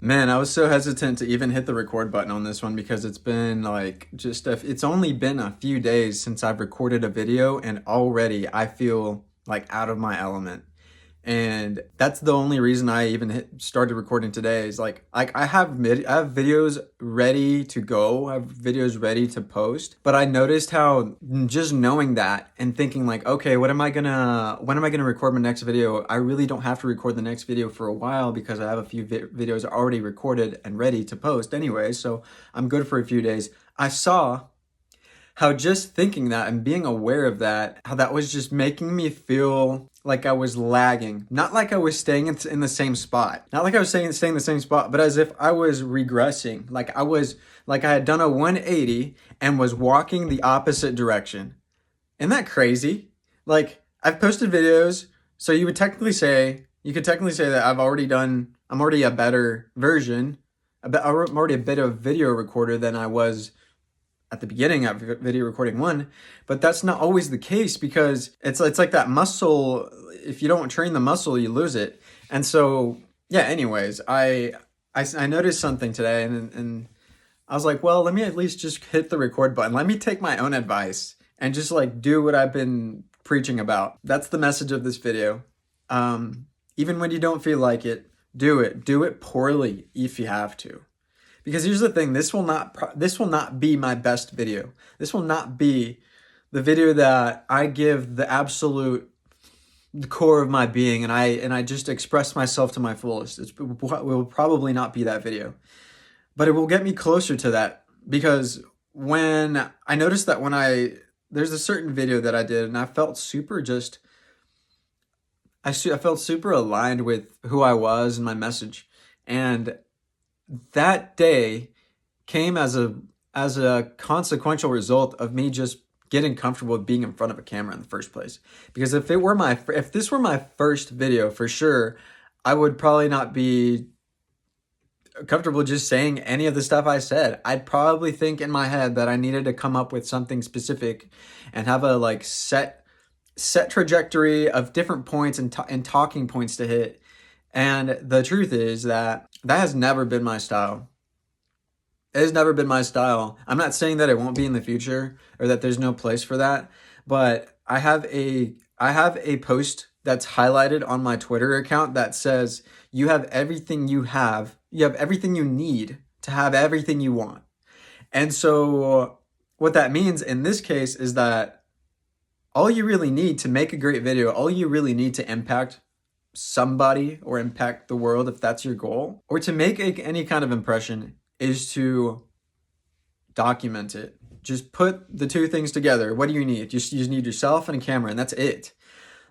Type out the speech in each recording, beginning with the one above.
Man, I was so hesitant to even hit the record button on this one because it's been it's only been a few days since I've recorded a video and already I feel like out of my element. And that's the only reason I even started recording today is I have videos ready to go, I have videos ready to post, but I noticed how just knowing that and thinking like, okay, when am I gonna record my next video? I really don't have to record the next video for a while because I have a few videos already recorded and ready to post anyway, so I'm good for a few days. I saw how just thinking that and being aware of that, how that was just making me feel like I was lagging. Not like I was staying in the same spot. Not like I was staying in the same spot, but as if I was regressing. Like I had done a 180 and was walking the opposite direction. Isn't that crazy? Like, I've posted videos, so you could technically say that I'm already a better version. I'm already a better video recorder than I was at the beginning of video recording one, but that's not always the case because it's like that muscle. If you don't train the muscle, you lose it. And so, yeah. Anyways, I noticed something today, and I was like, well, let me at least just hit the record button. Let me take my own advice and just like do what I've been preaching about. That's the message of this video. Even when you don't feel like it, do it. Do it poorly if you have to. Because here's the thing, this will not be my best video. This will not be the video that I give the absolute core of my being and I just express myself to my fullest. It will probably not be that video. But it will get me closer to that because when I noticed that there's a certain video that I did and I felt I felt super aligned with who I was and my message. And that day came as a consequential result of me just getting comfortable with being in front of a camera in the first place. Because if this were my first video, for sure, I would probably not be comfortable just saying any of the stuff I said. I'd probably think in my head that I needed to come up with something specific and have a like set trajectory of different points and talking points to hit. And the truth is that has never been my style. It has never been my style. I'm not saying that it won't be in the future or that there's no place for that, but I have a post that's highlighted on my Twitter account that says you have everything you have everything you need to have everything you want. And so what that means in this case is that all you really need to make a great video, all you really need to impact somebody or impact the world if that's your goal, or to make any kind of impression is to document it. Just put the two things together. What do you need? You just need yourself and a camera, and that's it.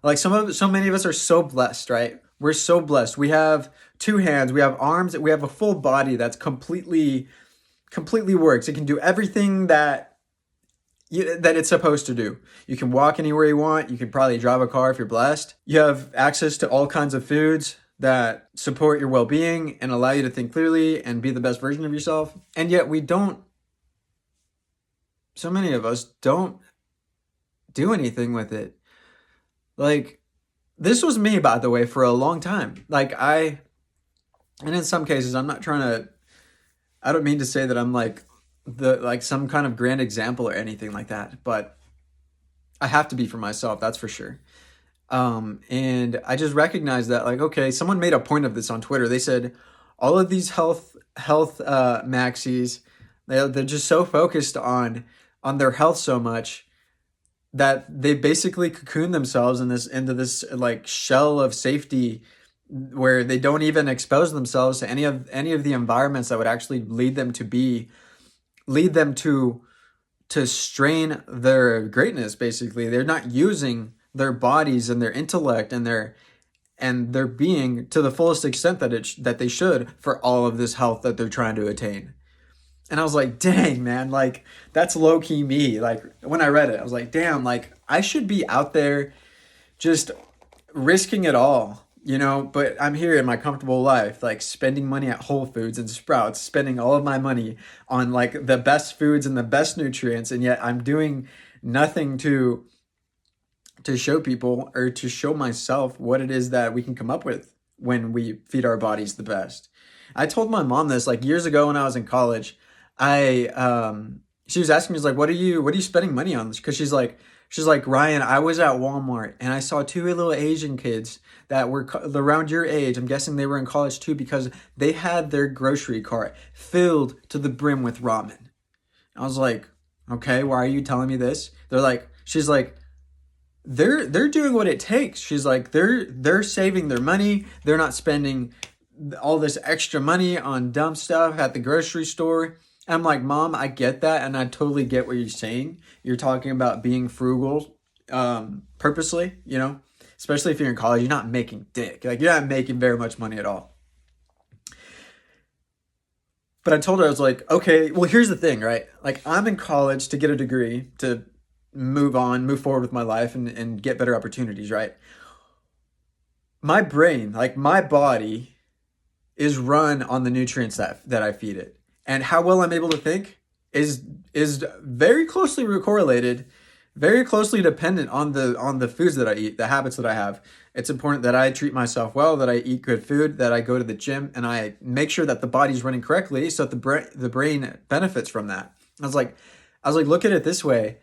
Like so many of us are so blessed, right? We're so blessed. We have two hands, we have arms, we have a full body that's completely works. It can do everything that it's supposed to do. You can walk anywhere you want. You can probably drive a car if you're blessed. You have access to all kinds of foods that support your well-being and allow you to think clearly and be the best version of yourself. And yet so many of us don't do anything with it. Like, this was me, by the way, for a long time. And in some cases, I don't mean to say that I'm like some kind of grand example or anything like that, but I have to be for myself, that's for sure. And I just recognized that, like, okay, someone made a point of this on Twitter. They said all of these health maxis, they're just so focused on their health so much that they basically cocoon themselves into this like shell of safety where they don't even expose themselves to any of the environments that would actually lead them to strain their greatness. Basically, they're not using their bodies and their intellect and their being to the fullest extent that they should for all of this health that they're trying to attain. And I was like, dang, man, like, that's low-key me. Like, when I read it, I was like, damn, like, I should be out there just risking it all, but I'm here in my comfortable life, like spending money at Whole Foods and Sprouts, spending all of my money on like the best foods and the best nutrients, and yet I'm doing nothing to show people or to show myself what it is that we can come up with when we feed our bodies the best. I told my mom this like years ago when I was in college. She was asking me, she's like, what are you spending money on? Because she's like, Ryan, I was at Walmart and I saw two little Asian kids that were around your age. I'm guessing they were in college too, because they had their grocery cart filled to the brim with ramen. I was like, okay, why are you telling me this? She's like, they're doing what it takes. She's like, they're saving their money. They're not spending all this extra money on dumb stuff at the grocery store. I'm like, Mom, I get that, and I totally get what you're saying. You're talking about being frugal, purposely, you know, especially if you're in college. You're not making dick. Like, you're not making very much money at all. But I told her, I was like, okay, well, here's the thing, right? Like, I'm in college to get a degree, to move forward with my life and get better opportunities, right? My brain, like my body, is run on the nutrients that I feed it. And how well I'm able to think is very closely correlated, very closely dependent on the foods that I eat, the habits that I have. It's important that I treat myself well, that I eat good food, that I go to the gym, and I make sure that the body's running correctly so that the brain benefits from that. I was like, look at it this way.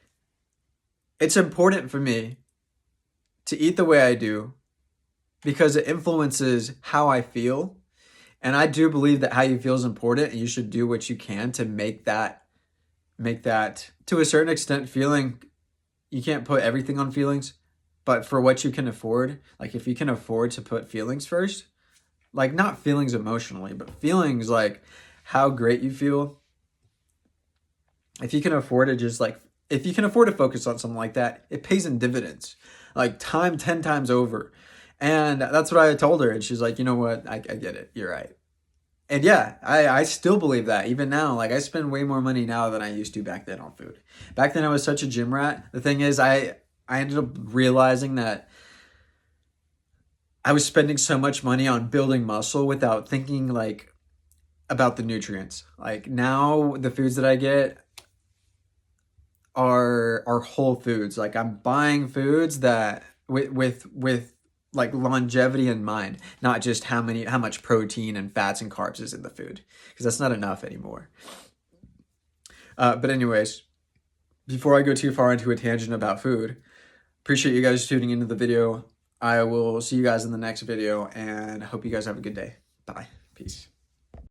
It's important for me to eat the way I do because it influences how I feel. And I do believe that how you feel is important, and you should do what you can to make that to a certain extent feeling. You can't put everything on feelings, but for what you can afford, like if you can afford to put feelings first, like not feelings emotionally, but feelings like how great you feel. If you can afford to if you can afford to focus on something like that, it pays in dividends, like 10 times over. And that's what I told her. And she's like, you know what? I get it. You're right. And yeah, I still believe that even now. Like, I spend way more money now than I used to back then on food. Back then I was such a gym rat. The thing is, I ended up realizing that I was spending so much money on building muscle without thinking like about the nutrients. Like now the foods that I get are whole foods. Like I'm buying foods that with like longevity in mind, not just how much protein and fats and carbs is in the food, because that's not enough anymore. But anyways, before I go too far into a tangent about food, appreciate you guys tuning into the video. I will see you guys in the next video, and I hope you guys have a good day. Bye. Peace.